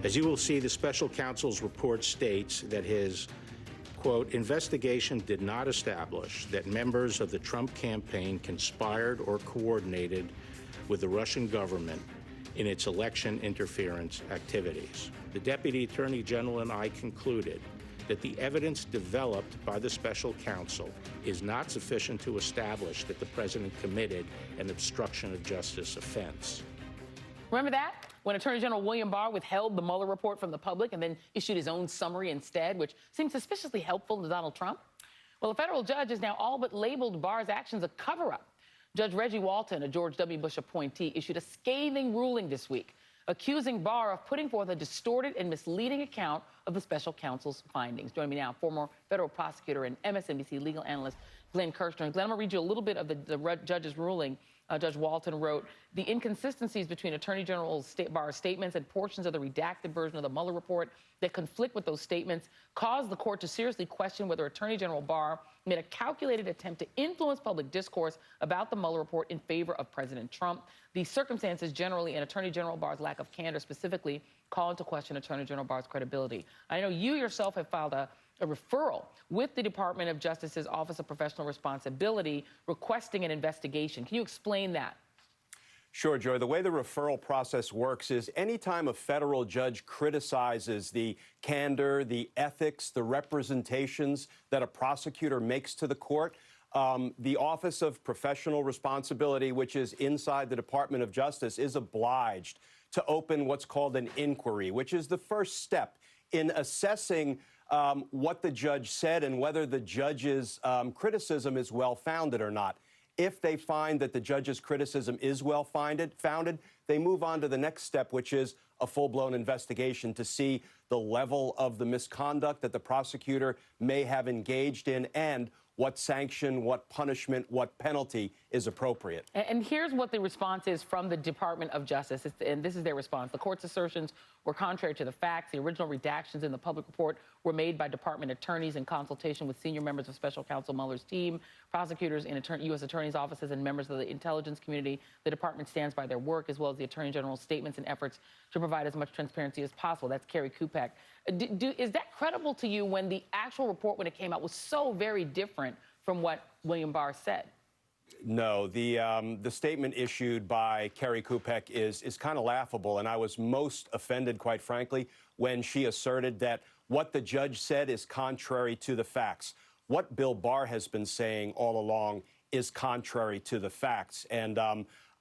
As you will see, the special counsel's report states that his, quote, investigation did not establish that members of the Trump campaign conspired or coordinated with the Russian government in its election interference activities. The Deputy Attorney General and I concluded that the evidence developed by the special counsel is not sufficient to establish that the president committed an obstruction of justice offense. Remember that? When Attorney General William Barr withheld the Mueller report from the public and then issued his own summary instead, which seems suspiciously helpful to Donald Trump? Well, a federal judge has now all but labeled Barr's actions a cover-up. Judge Reggie Walton, a George W. Bush appointee, issued a scathing ruling this week, accusing Barr of putting forth a distorted and misleading account of the special counsel's findings. Joining me now, former federal prosecutor and MSNBC legal analyst Glenn Kirschner. And Glenn, I'm going to read you a little bit of the judge's ruling. Judge Walton wrote, the inconsistencies between Attorney General Barr's statements and portions of the redacted version of the Mueller report that conflict with those statements caused the court to seriously question whether Attorney General Barr made a calculated attempt to influence public discourse about the Mueller report in favor of President Trump. The circumstances generally and Attorney General Barr's lack of candor specifically call into question Attorney General Barr's credibility. I know you yourself have filed a referral with the Department of Justice's Office of Professional Responsibility requesting an investigation. Can you explain that? Sure, Joy. The way the referral process works is anytime a federal judge criticizes the candor, the ethics, the representations that a prosecutor makes to the court, the Office of Professional Responsibility, which is inside the Department of Justice, is obliged to open what's called an inquiry, which is the first step in assessing what the judge said and whether the judge's criticism is well-founded or not. If they find that the judge's criticism is well-founded, they move on to the next step, which is a full-blown investigation to see the level of the misconduct that the prosecutor may have engaged in and what sanction, what punishment, what penalty is appropriate. And here's what the response is from the Department of Justice, and this is their response. The court's assertions were contrary to the facts. The original redactions in the public report were made by department attorneys in consultation with senior members of Special Counsel Mueller's team, prosecutors in U.S. attorneys' offices, and members of the intelligence community. The department stands by their work, as well as the Attorney General's statements and efforts to provide as much transparency as possible. That's Kerry Kupek. Is that credible to you when the actual report, when it came out, was so very different from what William Barr said? No, the statement issued by Kerry Kupek is kind of laughable, and I was most offended, quite frankly, when she asserted that what the judge said is contrary to the facts. What Bill Barr has been saying all along is contrary to the facts, and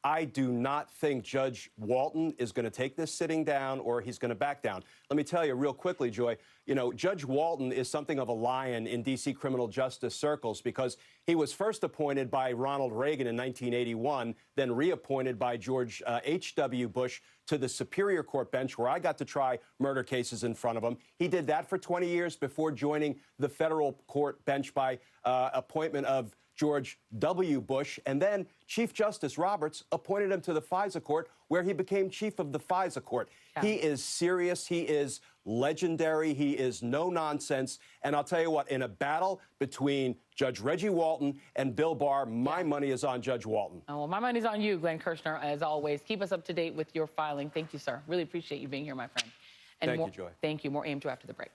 I do not think Judge Walton is going to take this sitting down or he's going to back down. Let me tell you real quickly, Joy, you know, Judge Walton is something of a lion in D.C. criminal justice circles because he was first appointed by Ronald Reagan in 1981, then reappointed by George H.W. Bush to the Superior Court bench where I got to try murder cases in front of him. He did that for 20 years before joining the federal court bench by appointment of George W. Bush, and then Chief Justice Roberts appointed him to the FISA court, where he became chief of the FISA court. Yeah. He is serious. He is legendary. He is no nonsense. And I'll tell you what, in a battle between Judge Reggie Walton and Bill Barr, my money is on Judge Walton. Oh, well, my money's on you, Glenn Kirschner, as always. Keep us up to date with your filing. Thank you, sir. Really appreciate you being here, my friend. And Thank you, Joy. Thank you. More AM2 after the break.